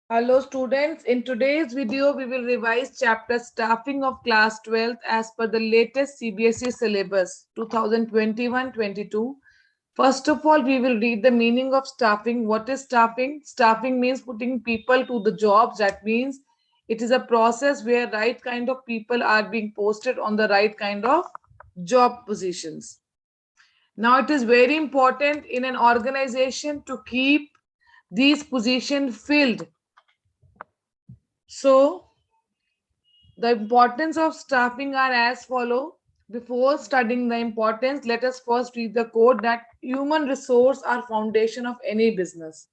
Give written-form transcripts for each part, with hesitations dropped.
Hello students, in today's video we will revise chapter staffing of class 12th as per the latest CBSE syllabus 2021-22. First of all, we will read the meaning of staffing. What is staffing? Staffing means putting people to the jobs. That means it is a process where right kind of people are being posted on the right kind of job positions. Now it is very important in an organization to keep these positions filled. So the importance of staffing are as follow. Before studying the importance, let us first read the quote that human resource are foundation of any business.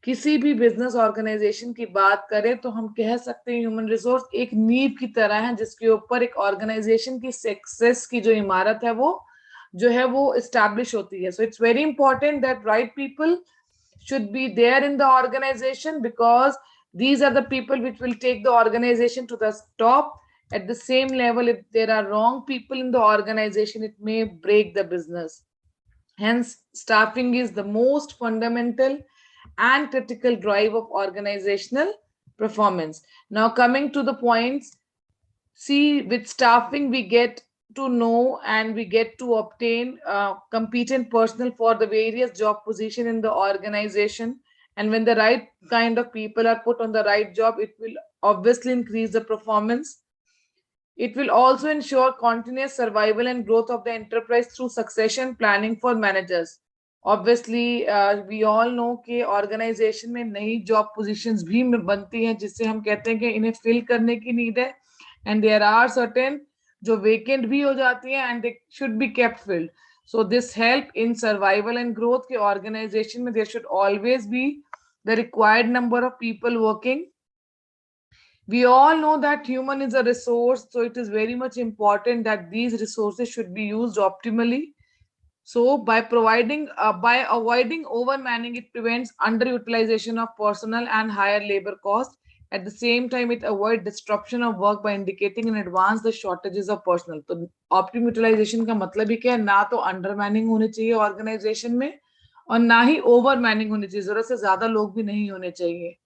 किसी भी business organisation की बात करें तो हम कह सकते हैं ह्यूमन रिसोर्स एक नींव की तरह है जिसके ऊपर एक ऑर्गेनाइजेशन की सक्सेस की जो इमारत है वो एस्टैब्लिश होती है. So it's very important that right people should be there in the organization because these are the people which will take the organization to the top. At the same level, if there are wrong people in the organization, it may break the business. Hence, staffing is the most fundamental and critical drive of organizational performance. Now, coming to the points, see, with staffing, we get to know and we get to obtain competent personnel for the various job position in the organization. And when the right kind of people are put on the right job, it will obviously increase the performance. It will also ensure continuous survival and growth of the enterprise through succession planning for managers. Obviously, we all know कि organization में नई job positions भी बनती हैं जिससे हम कहते हैं कि इन्हें fill करने की need है, and there are certain जो vacant भी हो जाती हैं and they should be kept filled. So this help in survival and growth के organization में there should always be the required number of people working. We all know that human is a resource, so it is very much important that these resources should be used optimally. So by avoiding overmanning, it prevents underutilization of personnel and higher labor costs. At the same time, it avoids disruption of work by indicating in advance the shortages of personnel. तो optimum utilization का मतलब ही क्या है? ना तो undermanning होनी चाहिए organization में और ना ही overmanning होनी चाहिए. जरूरत से ज्यादा लोग भी नहीं होने चाहिए.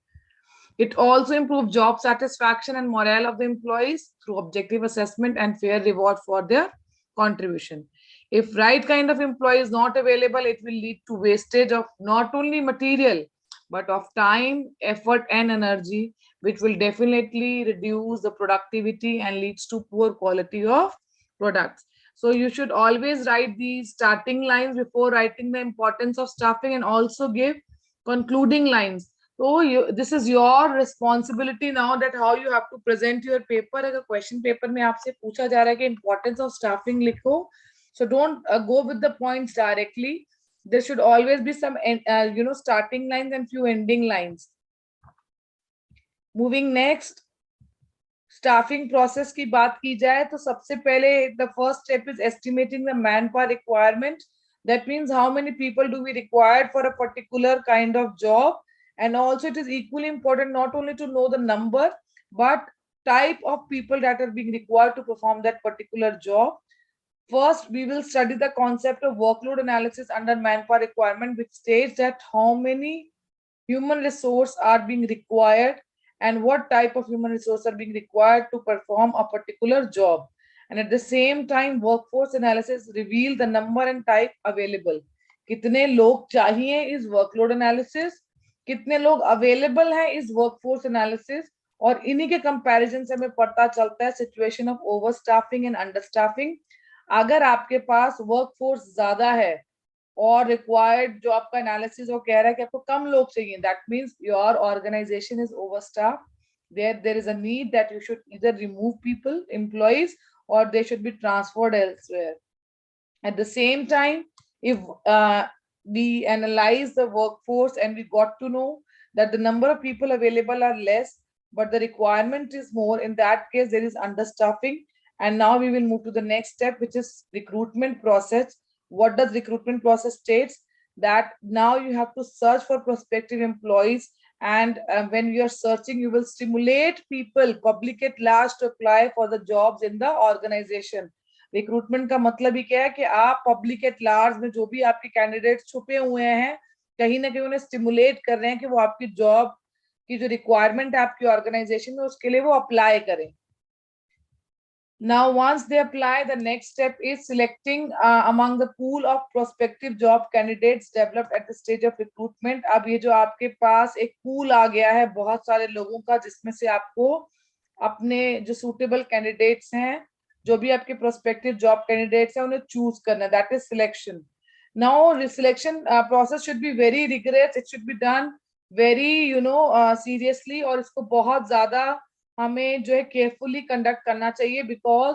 It also improves job satisfaction and morale of the employees through objective assessment and fair reward for their contribution. If right kind of employee is not available, it will lead to wastage of not only material, but of time, effort, and energy, which will definitely reduce the productivity and leads to poor quality of products. So you should always write these starting lines before writing the importance of staffing and also give concluding lines. So this is your responsibility now that how you have to present your paper. अगर question paper में आपसे पूछा जा रहा है कि importance of staffing लिखो, so don't go with the points directly. There should always be some starting lines and few ending lines. Moving next, staffing process की बात की जाए तो सबसे पहले the first step is estimating the manpower requirement. That means how many people do we require for a particular kind of job. And also it is equally important not only to know the number, but type of people that are being required to perform that particular job. First, we will study the concept of workload analysis under manpower requirement, which states that how many human resource are being required and what type of human resource are being required to perform a particular job. And at the same time, workforce analysis reveal the number and type available. कितने लोग चाहिए is workload analysis, कितने लोग available हैं is workforce analysis, और इन्हीं के comparison से हमें पता चलता है सिचुएशन ऑफ ओवरस्टाफिंग एंड अंडरस्टाफिंग. अगर आपके पास वर्कफोर्स ज्यादा है और रिक्वायर्ड जो आपका एनालिसिस वो कह रहा है कि आपको कम लोग चाहिए, that means your organisation is overstaff. there is a need that you should either remove people, employees, or they should be transferred elsewhere. At the same time, if we analyze the workforce and we got to know that the number of people available are less but the requirement is more, in that case there is understaffing. And now we will move to the next step, which is recruitment process. What does recruitment process states? That now you have to search for prospective employees, and when you are searching you will stimulate people public at large to apply for the jobs in the organization. Recruitment का मतलब ही क्या है कि आप public at large में जो भी आपके कैंडिडेट छुपे हुए हैं कहीं ना कहीं उन्हें स्टिमुलेट कर रहे हैं कि वो आपकी जॉब कि जो रिक्वायरमेंट है आपकी ऑर्गेनाइजेशन में उसके लिए वो अप्लाई करें. Now, once they apply, the next step is selecting among the pool of prospective job candidates developed at the stage of recruitment. अब ये जो आपके पास एक pool आ गया है बहुत सारे लोगों का, जिसमें से आपको अपने जो suitable candidates हैं, जो भी आपके prospective job candidates हैं, उन्हें choose करना. That is selection. Now, the selection process should be very rigorous. It should be done very, seriously, और इसको बहुत ज्यादा हमें जो है केयरफुली कंडक्ट करना चाहिए, because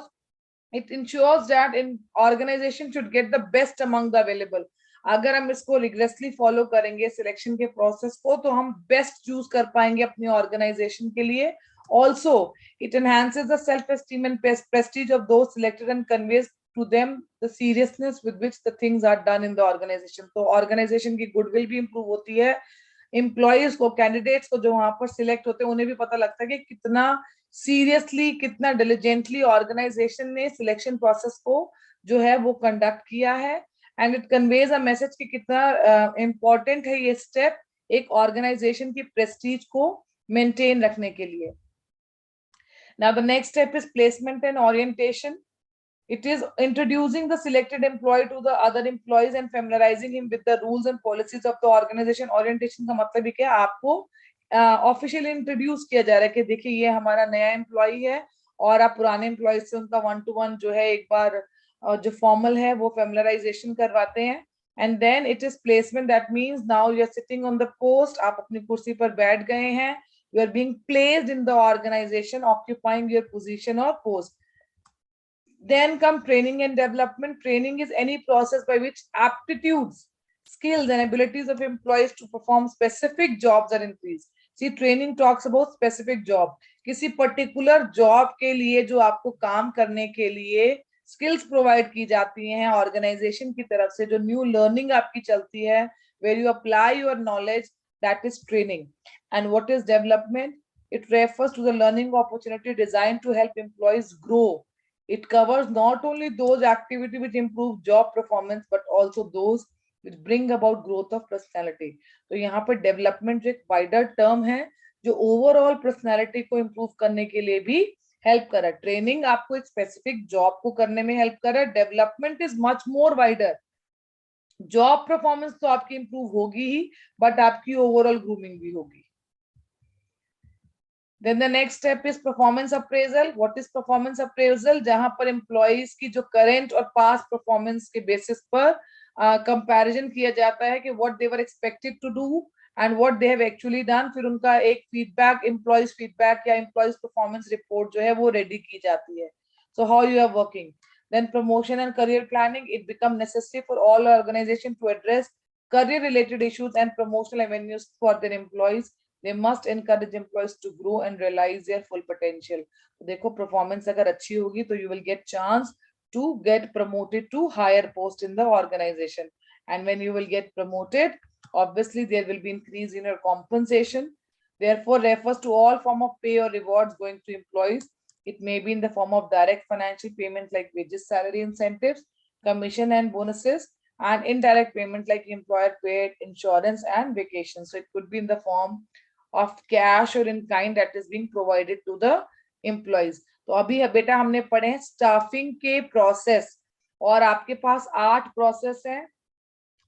it ensures that in organization should get the best among the available. अगर हम इसको रिग्रेसली फॉलो करेंगे सिलेक्शन के प्रोसेस को, तो हम बेस्ट चूज कर पाएंगे अपनी ऑर्गेनाइजेशन के लिए. Also it enhances the self esteem and Prestige of those selected and conveys to them the seriousness with which the things are done in the organization. तो ऑर्गेनाइजेशन की गुडविल भी improve होती है. एम्प्लॉयज को, candidates को जो वहां पर सिलेक्ट होते हैं, उन्हें भी पता लगता है कि कितना सीरियसली, कितना डिलिजेंटली ऑर्गेनाइजेशन ने सिलेक्शन प्रोसेस को जो है वो कंडक्ट किया है. And it conveys a message कि कितना इम्पोर्टेंट है ये स्टेप एक ऑर्गेनाइजेशन की प्रेस्टीज को मेंटेन रखने के लिए. Now the next step is placement and orientation. It is introducing the selected employee to the other employees and familiarizing him with the rules and policies of the organization. Orientation का मतलब है कि आपको officially introduce किया जा रहा है कि देखिए ये हमारा नया एम्प्लॉय है, और आप पुराने एम्प्लॉय से उनका 1-to-1 जो है एक बार जो फॉर्मल है वो फेमिलराइजेशन करवाते हैं. And then it is placement. That means now you are sitting on the post. आप अपनी कुर्सी पर बैठ गए हैं. You are being placed in the organization, occupying your position और post. Then come training and development. Training is any process by which aptitudes, skills and abilities of employees to perform specific jobs are increased. See, training talks about specific job. किसी particular job के लिए जो आपको काम करने के लिए skills provide की जाती हैं organization की तरफ से, जो new learning आपकी चलती है, where you apply your knowledge, that is training. And what is development? It refers to the learning opportunity designed to help employees grow. It covers not only those activities which improve job performance, but also those which bring about growth of personality. तो यहाँ पर development एक wider term है जो overall personality को improve करने के लिए भी हेल्प कर रहा है. ट्रेनिंग आपको एक स्पेसिफिक जॉब को करने में हेल्प कर रहा है. Development is much more wider. Job performance तो आपकी इंप्रूव होगी ही, बट आपकी ओवरऑल ग्रूमिंग भी होगी. Then the next step is performance appraisal. What is performance appraisal? जहां पर employees की जो current और past performance के basis पर comparison किया जाता है कि what they were expected to do and what they have actually done. फिर उनका एक feedback, employees feedback या employees performance report जो है वो ready की जाती है. So how you are working. Then promotion and career planning. It become necessary for all organizations to address career related issues and promotional avenues for their employees. They must encourage employees to grow and realize their full potential. तो देखो performance अगर अच्छी होगी तो you will get chance to get promoted to higher post in the organization. And when you will get promoted, obviously there will be increase in your compensation. Therefore, refers to all form of pay or rewards going to employees. It may be in the form of direct financial payments like wages, salary, incentives, commission and bonuses, and indirect payment like employer paid insurance and vacation. So it could be in the form of cash or in kind that is being provided to the employees. तो अभी बेटा हमने पढ़े हैं staffing के process, और आपके पास 8 process हैं.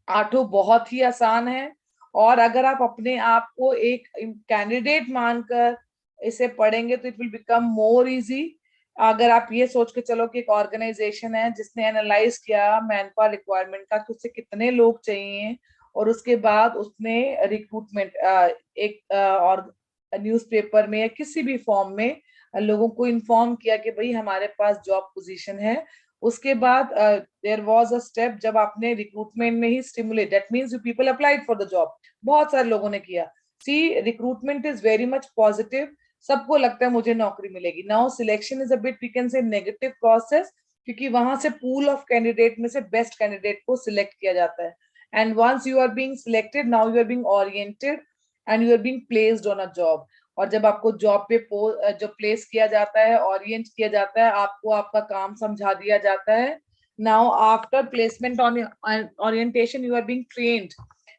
8 बहुत ही आसान है, और अगर आप अपने आप को एक कैंडिडेट मानकर इसे पढ़ेंगे तो it will become more easy. अगर आप ये सोच के चलो कि एक ऑर्गेनाइजेशन है जिसने एनालाइज किया मैन पावर रिक्वायरमेंट का कि उससे कितने लोग चाहिए, और उसके बाद उसने रिक्रूटमेंट एक और न्यूज़पेपर में या किसी भी फॉर्म में लोगों को इन्फॉर्म किया कि भाई हमारे पास जॉब पोजीशन है. उसके बाद देयर वाज अ स्टेप जब आपने रिक्रूटमेंट में ही stimulate, that means you people applied for the job. बहुत सारे लोगों ने किया. See, recruitment is very much positive. सबको लगता है मुझे नौकरी मिलेगी. Now selection is a bit we can say negative process, क्योंकि वहां से पूल ऑफ कैंडिडेट में से बेस्ट कैंडिडेट को सिलेक्ट किया जाता है. And once you are being selected, now you are being oriented and you are being placed on a job. और जब आपको जॉब पे जो प्लेस किया जाता है, ओरिएंट किया जाता है, आपको आपका काम समझा दिया जाता है. Now after placement on orientation, you are being trained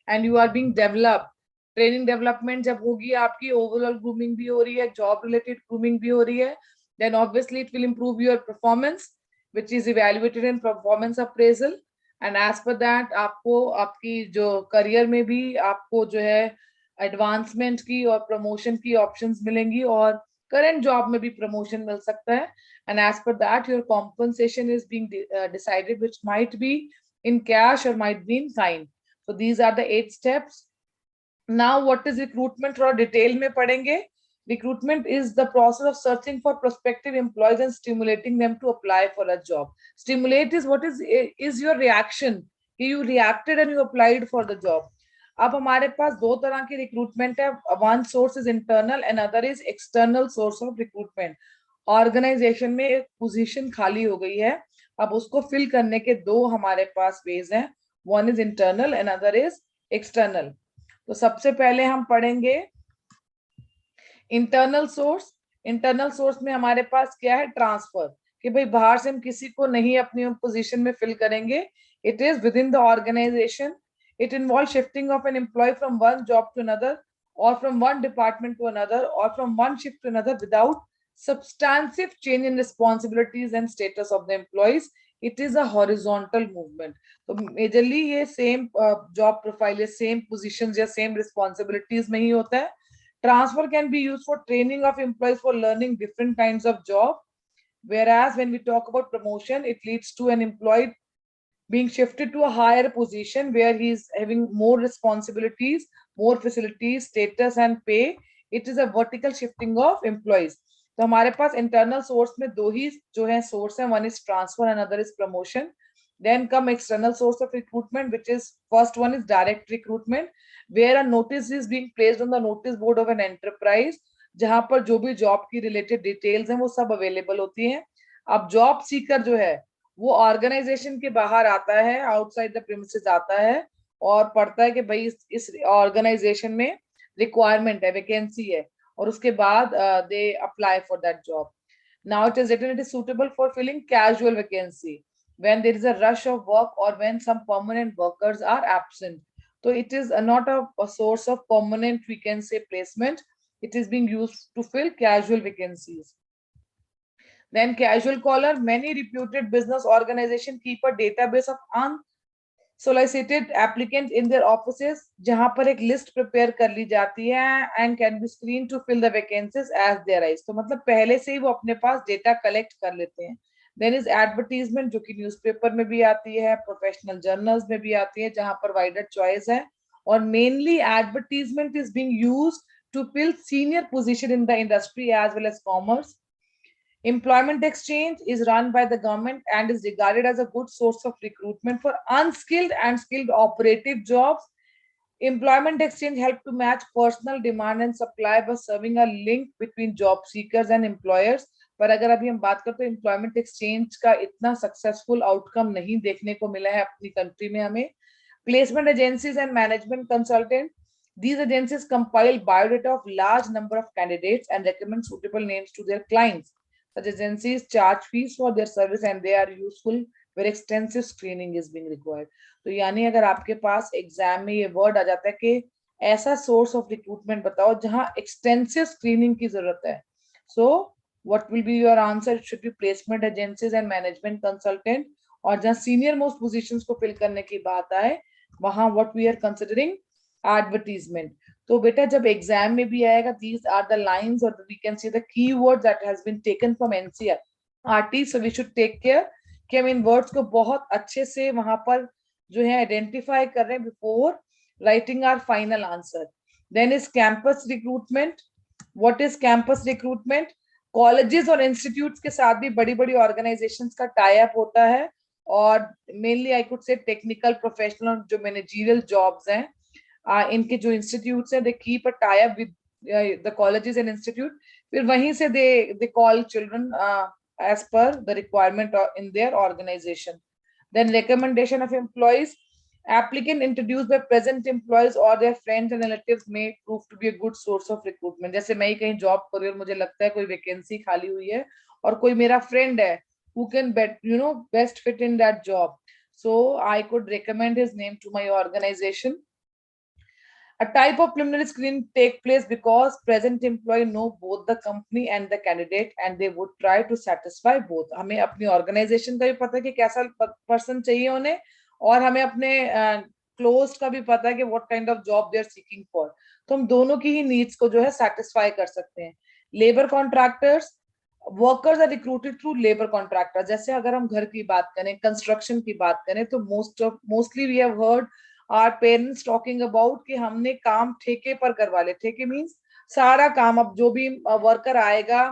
and you are being developed training development जब होगी आपकी, ओवरऑल ग्रूमिंग भी हो रही है, जॉब रिलेटेड ग्रूमिंग भी हो रही है, then obviously it will improve your performance which is evaluated in performance appraisal, and as per that आपको आपकी जो करियर में भी आपको जो है एडवांसमेंट की और प्रमोशन की ऑप्शंस मिलेंगी, और करंट जॉब में भी प्रमोशन मिल सकता है, and as per that your compensation is being decided which might be in cash और might be in kind. So these are the 8 steps. Now what is recruitment, थोड़ा detail में पढ़ेंगे. Recruitment is the process of searching for prospective employees and stimulating them to apply for a job. Stimulate is what is your reaction. You reacted and you applied for the job. अब हमारे पास दो तरह की recruitment है. One source is internal and other is external source of recruitment. Organization में एक position खाली हो गई है, अब उसको फिल करने के दो हमारे पास वेज हैं. One is internal and other is external. तो सबसे पहले हम पढ़ेंगे इंटरनल सोर्स. इंटरनल सोर्स में हमारे पास क्या है, ट्रांसफर, कि भाई बाहर से हम किसी को नहीं अपनी पोजीशन में फिल करेंगे. It is within the organization. It involve shifting of an employee from one job to another or from one department to another or from one shift to another without substantive change in responsibilities and status of the employees. It is a horizontal movement. तो majorly ये same job profile या same positions या same responsibilities में ही होता है. Transfer can be used for training of employees for learning different kinds of job. Whereas when we talk about promotion, it leads to an employee being shifted to a higher position where he is having more responsibilities, more facilities, status and pay. It is a vertical shifting of employees. तो हमारे पास internal source में दो ही जो है source है, one is transfer and other is promotion. Then come external source of recruitment, which is first one is direct recruitment, where a notice is being placed on the notice board of an enterprise, जहां पर जो भी job की related details हैं वो सब available होती हैं. अब जॉब सीकर जो है वो ऑर्गेनाइजेशन के बाहर आता है, आउटसाइड द प्रीमिसेस आता है और पढ़ता है कि भाई इस ऑर्गेनाइजेशन में रिक्वायरमेंट है, वैकेंसी है, और उसके बाद they apply for that job. Now it is written it is suitable for filling casual vacancy when there is a rush of work or when some permanent workers are absent. So it is not a source of permanent, we can say, placement. It is being used to fill casual vacancies. Then casual caller, many reputed business organizations keep a database of unsolicited applicants in their offices, जहां पर एक list prepare कर ली जाती है and can be screened to fill the vacancies as they arise. तो मतलब पहले से ही वो अपने पास डेटा कलेक्ट कर लेते हैं. देन इज एडवर्टीजमेंट, जो कि न्यूज़पेपर में भी आती है, प्रोफेशनल जर्नल्स में भी आती है, जहां पर वाइडर चॉइस है. और mainly advertisement is being used to fill senior position in the industry as well as commerce. Employment exchange is run by the government and is regarded as a good source of recruitment for unskilled and skilled operative jobs. Employment exchange help to match personal demand and supply by serving a link between job seekers and employers. पर अगर अभी हम बात करते हैं employment exchange का इतना successful outcome नहीं देखने को मिला है अपनी कंट्री में हमें. Placement agencies and management consultant, these agencies compile biodata of large number of candidates and recommend suitable names to their clients. Such agencies charge fees for their service and they are useful where extensive screening is being required. तो यानी अगर आपके पास exam में ये word आ जाता है कि ऐसा सोर्स ऑफ रिक्रूटमेंट बताओ जहां एक्सटेंसिव स्क्रीनिंग की जरूरत है, सो what will be your answer? It should be placement agencies and management consultant. और जहाँ senior most positions को fill करने की बात आए वहां what we are considering advertisement. तो बेटा जब एग्जाम में भी आएगा, these are the lines or we can say the keywords that has been taken from NCERT. So we should take care कि हम इन words को बहुत अच्छे से वहां पर जो है identify कर रहे हैं before writing our final answer. Then is campus recruitment. What is campus recruitment? Colleges और इंस्टीट्यूट्स के साथ भी बड़ी बड़ी ऑर्गेनाइजेशंस का टाई अप होता है और mainly I could say technical, professional, जो मैनेजरियल जॉब्स हैं, इनके जो इंस्टीट्यूट्स हैं, they keep a tie up with the colleges and institute. फिर वहीं से they call children as per the requirement in their organization. Then recommendation of employees. Applicant introduced by present employees or their friends and relatives may prove to be a good source of recruitment. जैसे मैं ही कहीं job कर रही हूँ और मुझे लगता है कोई वैकेंसी खाली हुई है और कोई मेरा फ्रेंड है who can best fit in that job, so I could recommend his name to my organization. A type of preliminary screen take place because present employee know both the company and the candidate and they would try to satisfy both. हमें अपनी organization का भी पता है कि कैसा person चाहिए उन्हें, और हमें अपने closed का भी पता है कि what kind of job they are seeking for. तो हम दोनों की ही needs को जो है satisfy कर सकते हैं. Labor contractors, workers are recruited through labour contractor. जैसे अगर हम घर की बात करें, कंस्ट्रक्शन की बात करें, तो mostly we have heard our parents talking about कि हमने काम ठेके पर करवा ले. ठेके मींस सारा काम, अब जो भी वर्कर आएगा,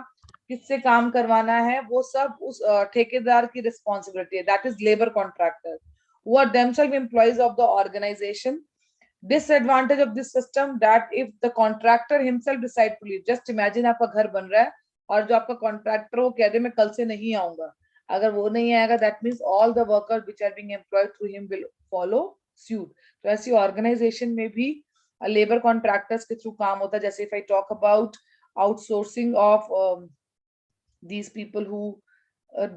किससे काम करवाना है, वो सब उस ठेकेदार की रिस्पॉन्सिबिलिटी है. That is labour contractor who are themselves employees of the organization. Disadvantage of this system that if the contractor himself decide to leave, just imagine आपका घर बन रहा है और जो आपका कॉन्ट्रैक्टर वो कह दे मैं कल से नहीं आऊंगा. अगर वो नहीं आएगा, that means all the workers which are being employed through him will follow suit. तो ऐसी ऑर्गेनाइजेशन में भी लेबर कॉन्ट्रैक्टर्स के थ्रू काम होता है. जैसे if I talk about outsourcing of these people who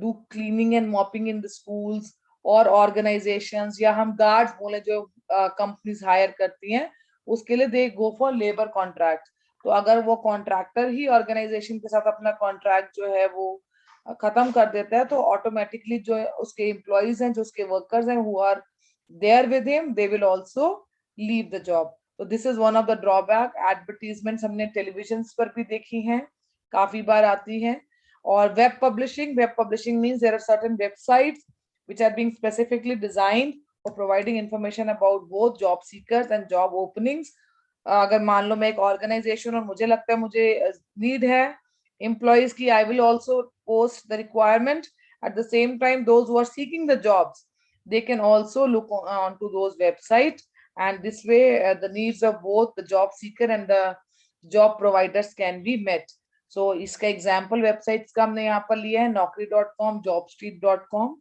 do cleaning and mopping in the schools और organizations, या हम गार्ड्स बोले जो कंपनीज हायर करती हैं, उसके लिए दे गो फॉर लेबर कॉन्ट्रैक्ट. तो अगर वो कॉन्ट्रैक्टर ही ऑर्गेनाइजेशन के साथ अपना कॉन्ट्रैक्ट जो है वो खत्म कर देता है, तो ऑटोमेटिकली जो उसके एम्प्लॉइज हैं, जो उसके वर्कर्स हैं, who are there with him, they will also leave the job. तो this is one of the drawback. Advertisements हमने टेलीविजन पर भी देखी हैं, काफी बार आती हैं. और web publishing means there are certain websites which are being specifically designed for providing information about both job seekers and job openings. अगर मान लो मैं एक ऑर्गेनाइजेशन और मुझे लगता है मुझे नीड है एम्प्लॉइज की, I will also post the requirement. At the same time those who are seeking the jobs, they can also look onto those websites, and this way the needs of both the job seeker and the job providers can be met. So इसका example websites का हमने यहाँ पर लिया है, naukri.com, jobstreet.com.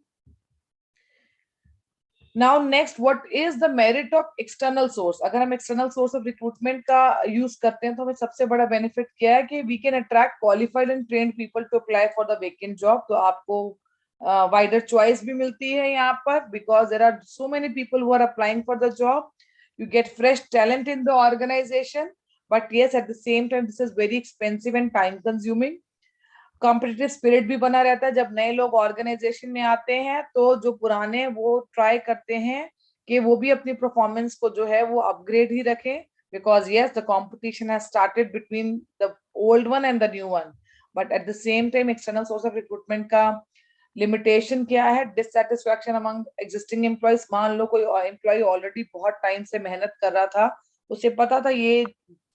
Now next, what is the merit of external source? अगर हम external source of recruitment का use करते हैं तो हमें सबसे बड़ा benefit क्या है कि we can attract qualified and trained people to apply for the vacant job. तो आपको wider choice भी मिलती है यहाँ पर, because there are so many people who are applying for the job. You get fresh talent in the organization, but yes, at the same time this is very expensive and time consuming. Competitive spirit भी बना रहता है. जब नए लोग organisation में आते हैं तो जो पुराने वो ट्राई करते हैं कि वो भी अपनी परफॉर्मेंस को जो है वो अपग्रेड ही रखें, because yes the competition has started between the old one and the new one. But at the same time external source of recruitment का लिमिटेशन क्या है? Dissatisfaction among existing employees. मान लो कोई एम्प्लॉय ऑलरेडी बहुत time से मेहनत कर रहा था, उसे पता था ये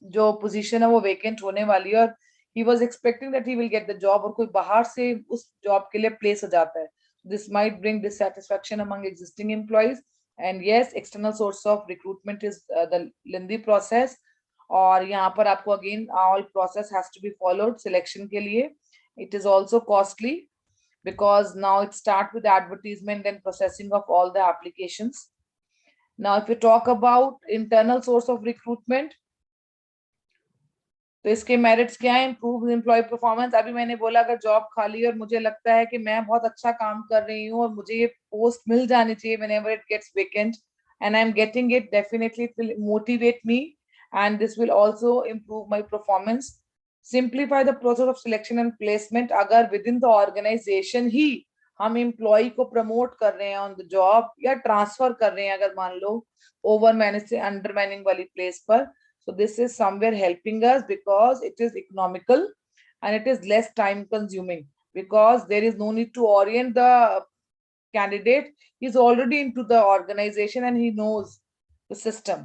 जो पोजीशन है वो वेकेंट होने वाली है, और he was expecting that he will get the job, और कोई बाहर से उस जॉब के लिए प्लेस हो जाता है. This might bring dissatisfaction among existing employees. And yes, external source of recruitment is the lengthy process. और यहाँ पर आपको again all process has to be followed selection के लिए. It is also costly because now it start with advertisement and processing of all the applications. Now if you talk about internal source of recruitment, तो इसके merits क्या है? Improve employee performance. अभी मैंने बोला अगर जॉब खाली और मुझे लगता है कि मैं बहुत अच्छा काम कर रही हूँ और मुझे ये पोस्ट मिल जानी चाहिए whenever it gets vacant and I'm getting it, definitely it will motivate me and this will also improve my performance. Simplify the process of selection and placement. अगर within the organization ही हम employ को promote कर रहे हैं on the job या transfer कर रहे हैं, अगर मान लो ओवर मैनेज से अंडर मैनिंग वाली प्लेस पर, so this is somewhere helping us because it is economical and it is less time consuming, because there is no need to orient the candidate. He's already into the organization and he knows the system.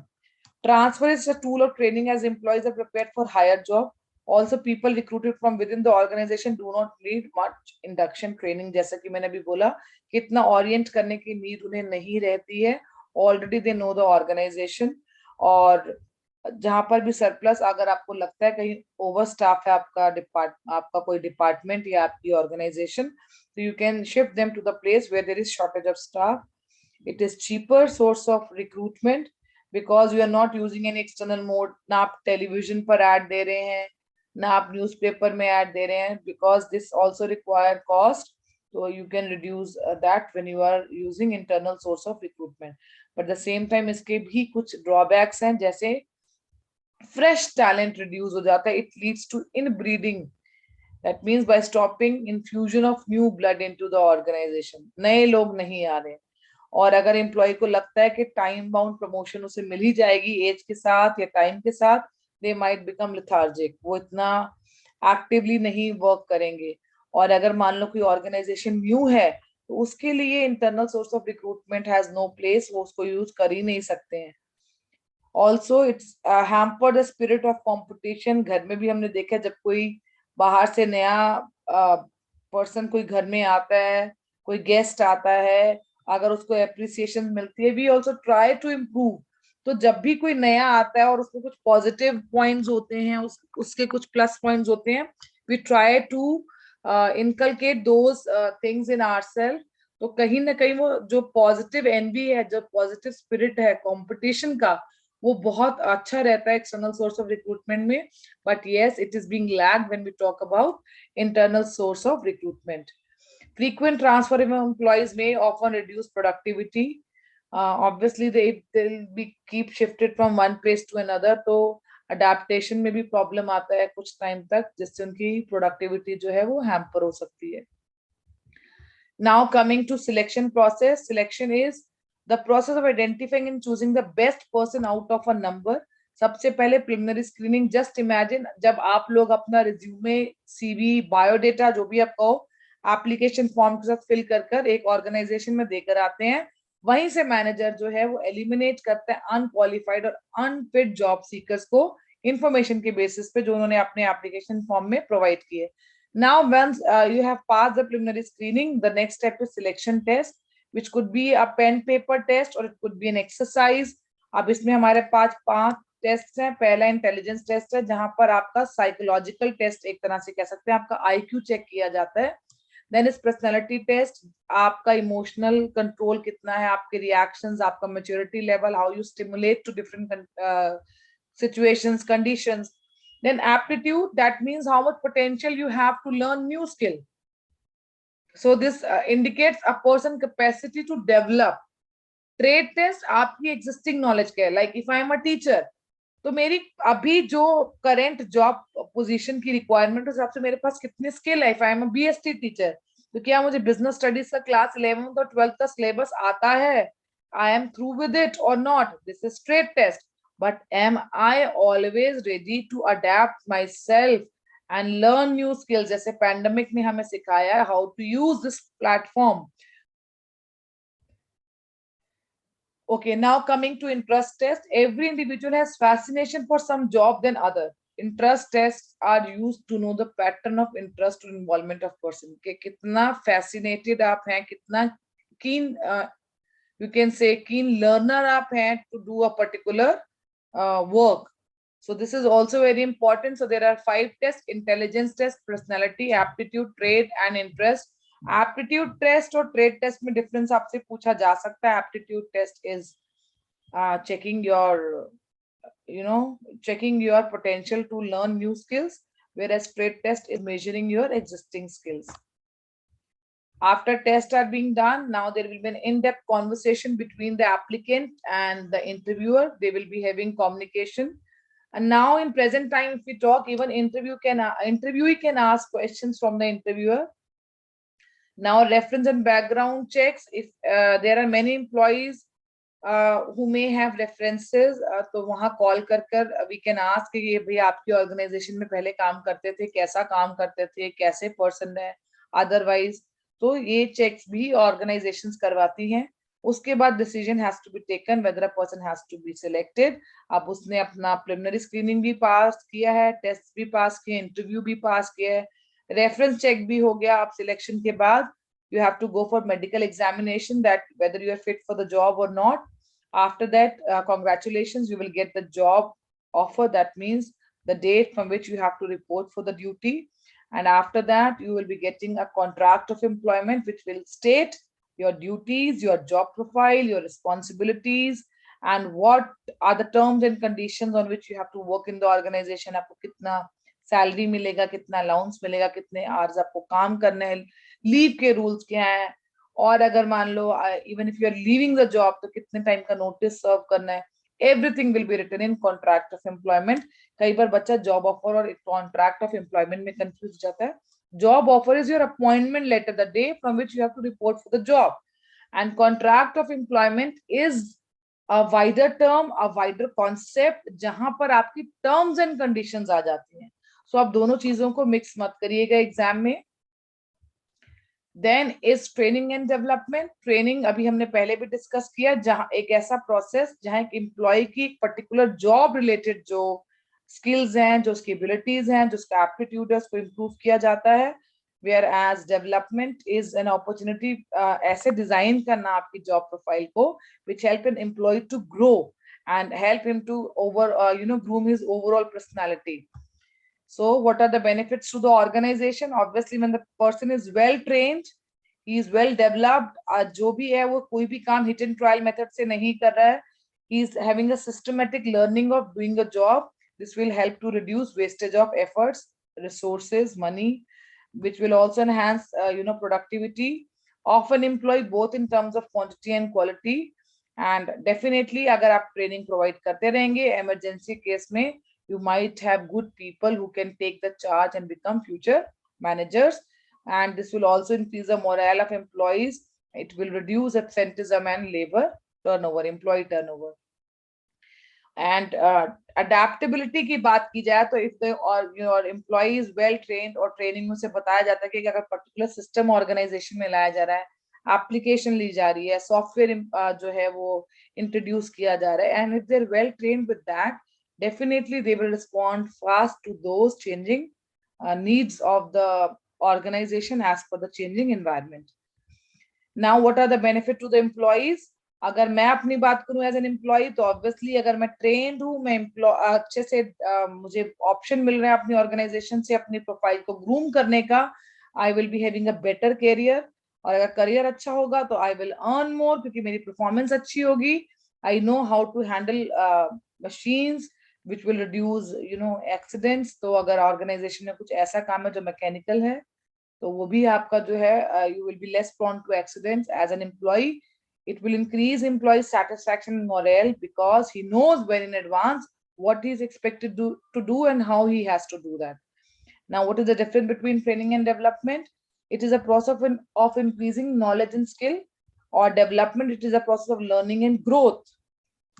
Transfer is a tool of training as employees are prepared for higher job. Also people recruited from within the organization do not need much induction training. जैसा कि मैंने अभी बोला, कितना orient करने की need उन्हें नहीं रहती है, already they know the organization. और जहां पर भी सरप्लस, अगर आपको लगता है कहीं ओवर स्टाफ है आपका कोई डिपार्टमेंट या आपकी ऑर्गेनाइजेशन, तो you can shift them to the place where there is shortage of staff. It is cheaper source of recruitment because you are not using an external mode. ना आप television पर add दे रहे हैं, ना आप न्यूज़पेपर में add दे रहे हैं, because this also require cost. So you can reduce that when you are using internal source of recruitment. But at the same time इसके भी कुछ drawbacks हैं, जैसे फ्रेश टैलेंट रिड्यूस हो जाता है, it leads to inbreeding, that means by stopping infusion of new blood into the organization, नए लोग नहीं आ रहे। और अगर एम्प्लॉय को लगता है कि टाइम बाउंड प्रमोशन उसे मिल ही जाएगी एज के साथ या टाइम के साथ, दे माइट बिकम लिथार्जिक, वो इतना एक्टिवली नहीं वर्क करेंगे। और अगर मान लो कोई ऑर्गेनाइजेशन न्यू है तो उसके लिए internal source of recruitment has no place, वो उसको यूज कर ही नहीं सकते हैं। Also its hamper the spirit of competition. घर में भी हमने देखा जब कोई बाहर से नया पर्सन कोई घर में आता है, कोई गेस्ट आता है, अगर उसको अप्रिसिएशन मिलती है, we also try to improve. तो जब भी कोई नया आता है और उसको कुछ पॉजिटिव पॉइंट्स होते हैं, उसके कुछ प्लस पॉइंट्स होते हैं, we try to inculcate those things in ourself. तो कहीं ना कहीं वो जो पॉजिटिव एनवी है, जो पॉजिटिव स्पिरिट है कंपटीशन का, वो बहुत अच्छा रहता है एक्सटर्नल सोर्स ऑफ रिक्रूटमेंट में। But yes, it is being lagged when we talk about internal source of recruitment. Frequent transfer of employees may often reduce productivity. Obviously, they'll be keep shifted from one place to another. तो adaptation में भी problem आता है कुछ time तक, जिससे उनकी productivity जो है वो hamper हो सकती है. Now coming to selection process. Selection is the process of identifying and choosing the best person out of a number. सबसे पहले प्रिलिमिनरी स्क्रीनिंग, जस्ट इमेजिन जब आप लोग अपना रिज्यूमे, सीवी, बायोडेटा जो भी आप कहो, एप्लीकेशन फॉर्म के साथ फिल कर कर एक ऑर्गेनाइजेशन में देकर आते हैं, वहीं से मैनेजर जो है वो एलिमिनेट करता है अनक्वालिफाइड और अनफिट जॉब सीकर्स को इंफॉर्मेशन के बेसिस पे जो उन्होंने अपने एप्लीकेशन फॉर्म में प्रोवाइड किए। Now, once you have passed the preliminary screening, the next step is selection test, which could be a pen paper test or it could be an exercise. अब इसमें हमारे पास पांच टेस्ट हैं। पहला intelligence test है, जहां पर आपका साइकोलॉजिकल टेस्ट एक तरह से कह सकते हैं, आपका आईक्यू चेक किया जाता है। देन इज पर्सनैलिटी टेस्ट, आपका इमोशनल कंट्रोल कितना है, आपके रिएक्शंस, आपका maturity level, how you stimulate to different situations, conditions. Then aptitude, that means how much potential you have to learn new skill. So this indicates a person capacity to develop. Trade test आपकी existing knowledge क्या है, like if I am a teacher, तो मेरी अभी जो current job position की requirement, उस हिसाब से मेरे पास कितनी स्किल है। If I am a BST teacher, तो क्या मुझे बिजनेस स्टडीज का क्लास 11th और 12th का सिलेबस आता है, I am through with it और not, this is trade test. But am I always ready to adapt myself and learn new skills, जैसे पैंडेमिक ने हमें सिखाया how to use this platform. Okay, now coming to interest test. Every individual has fascination for some job than other. Interest tests are used to know the pattern of interest or involvement of person. कि कितना fascinated आप हैं, कितना keen, you can say keen learner आप हैं to do a particular work. So this is also very important. So there are 5 tests: intelligence test, personality, aptitude, trade, and interest. Aptitude test और trade test में difference आपसे पूछा जा सकता है। Aptitude test is checking your checking your potential to learn new skills, whereas trade test is measuring your existing skills. After tests are being done, now there will be an in-depth conversation between the applicant and the interviewer. They will be having communication. And now in present time, if we talk, even interviewee can ask questions from the interviewer. Now, reference and background checks. If there are many employees who may have references, तो वहाँ call कर कर we can ask कि ये भाई आपकी organisation में पहले काम करते थे, कैसा काम करते थे, कैसे पर्सन है अदरवाइज, तो ये चेक्स भी ऑर्गेनाइजेशंस करवाती हैं। उसके बाद decision has to be taken whether a person has to be selected. अब उसने अपना प्रिलिमिनरी स्क्रीनिंग भी पास किया है, टेस्ट भी पास किए, इंटरव्यू भी पास किया है, रेफरेंस चेक भी हो गया। आप सिलेक्शन के बाद you have to go for medical examination that whether you are fit for the job or not. After that, congratulations, you will get the job offer. That means the date from which you have to report for the duty. And after that, you will be getting a contract of employment which will state your duties, your job profile, your responsibilities, and what are the terms and conditions on which you have to work in the organization. आपको कितना salary मिलेगा, कितना allowance मिलेगा, कितने hours आपको काम करने हैं, लीव के रूल्स क्या हैं, और अगर मान लो even if you are leaving the job तो कितने टाइम का नोटिस सर्व करना है। everything will be written in contract of employment. कई बार बच्चा job offer और contract of employment में confuse हो जाता है. Job offer is your appointment letter, the day from which you have to report for the job, and contract of employment is a wider term, a wider concept, जहां पर आपकी terms and conditions आ जाती हैं. So आप दोनों चीजों को mix मत करिएगा एग्जाम में. Then is training and development. Training अभी हमने पहले भी डिस्कस किया, जहां एक ऐसा प्रोसेस जहां एक एम्प्लॉय की एक पर्टिकुलर जॉब रिलेटेड जो स्किल्स हैं, जो उसकी एबिलिटीज हैं, जो उसका एप्टीट्यूड है, उसको इम्प्रूव किया जाता है. Whereas development is an opportunity, ऐसे डिजाइन करना आपकी जॉब प्रोफाइल को which help an employee to grow and help him to groom his overall personality. So what are the benefits to the organization? Obviously when the person is well trained, he is well developed, जो भी है वो कोई भी काम hit and trial method से नहीं कर रहा है, he is having a systematic learning of doing a job. This will help to reduce wastage of efforts, resources, money, which will also enhance productivity of an employee both in terms of quantity and quality. And definitely अगर आप training provide करते रहेंगे, emergency case में you might have good people who can take the charge and become future managers, and this will also increase the morale of employees. It will reduce absenteeism and labor turnover, employee turnover. And adaptability की बात की जाए तो if the or your employee is well trained और training में से बताया जाता है कि अगर particular system organization में लाया जा रहा है, application ली जा रही है, software जो है वो introduce किया जा रहा है, and if they're well trained with that, definitely they will respond fast to those changing needs of the organization as per the changing environment. Now what are the benefit to the employees? अगर मैं अपनी बात करूं as an employ, तो obviously अगर मैं trend हूं, मैं अच्छे से मुझे ऑप्शन मिल रहा है अपनी ऑर्गेनाइजेशन से अपनी प्रोफाइल को ग्रूम करने का, I will be having a better career. और अगर करियर अच्छा होगा तो आई विल अर्न मोर, क्योंकि मेरी परफॉर्मेंस अच्छी होगी. I know how to handle machines which will reduce accidents. तो अगर ऑर्गेनाइजेशन में कुछ ऐसा काम है जो मैकेनिकल है, तो वो भी आपका जो है you will be less prone to accidents as an employee. It will increase employee satisfaction and morale because he knows well in advance what he is expected to do and how he has to do that. Now, what is the difference between training and development? It is a process of increasing knowledge and skill, or development, it is a process of learning and growth.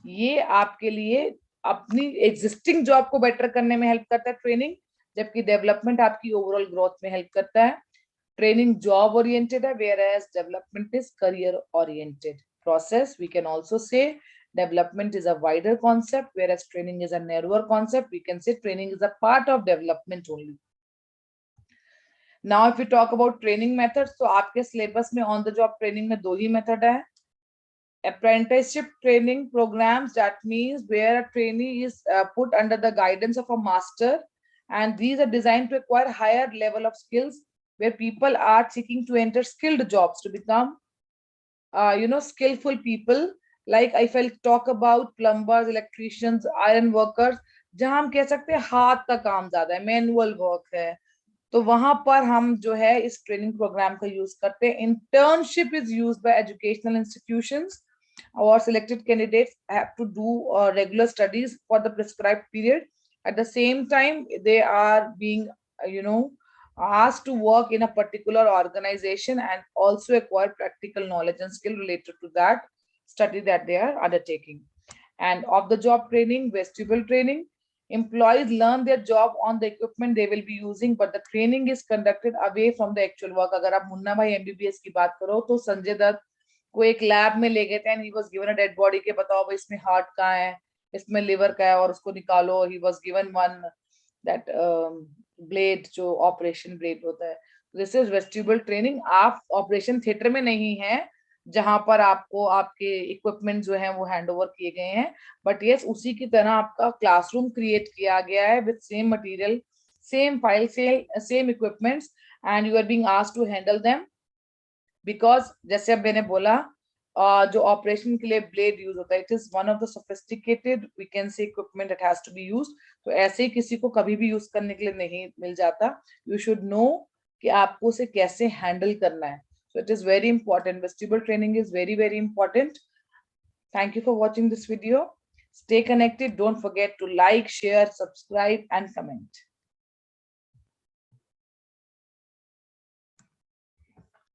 ये आपके लिए अपनी existing job को better करने में help करता है training, जबकि डेवलपमेंट आपकी ओवरऑल ग्रोथ में हेल्प करता है. Training job oriented है, whereas development is career oriented process. We can also say development is a wider concept, whereas training is a narrower concept. We can say training is a part of development only. Now if we talk about training methods, तो आपके syllabus में on the job training में दो ही method है. Apprenticeship training programs, that means where a trainee is put under the guidance of a master, and these are designed to acquire higher level of skills, where people are seeking to enter skilled jobs to become skillful people. Like if I talk about plumbers, electricians, iron workers, जहां हम कह सकते हैं हाथ का काम ज्यादा है, मैनुअल वर्क है, तो वहां पर हम जो है इस ट्रेनिंग प्रोग्राम का यूज करते हैं. Internship is used by educational institutions, or selected candidates have to do regular studies for the prescribed period. At the same time, they are being asked to work in a particular organization and also acquire practical knowledge and skill related to that study that they are undertaking. And of the job training, vestibule training, employees learn their job on the equipment they will be using, but the training is conducted away from the actual work. अगर आप मुन्ना भाई MBBS की बात करो तो संजय दत्त को एक lab में ले गए थे, and he was given a dead body के बताओ भाई इसमें हार्ट कहाँ है, इसमें लिवर का है, और उसको निकालो. He was given one that blade, जो ऑपरेशन ब्लेड होता है. This is vestibule training. आप ऑपरेशन थिएटर में नहीं है जहां पर आपको आपके इक्विपमेंट जो है वो हैंड ओवर किए गए हैं, बट यस उसी की तरह आपका क्लासरूम क्रिएट किया गया है with same material, same file, same equipments, and you are being asked to handle them. Because जैसे अब मैंने बोला, जो ऑपरेशन के लिए ब्लेड यूज होता है, it is one of the sophisticated we can say equipment that has to be used. तो ऐसे ही किसी को कभी भी यूज करने के लिए नहीं मिल जाता. यू शुड नो कि आपको उसे कैसे हैंडल करना है. So it is very important. Vestibule training is very, very important. Thank you for watching this video. Stay connected. Don't forget to like, share, subscribe, and comment.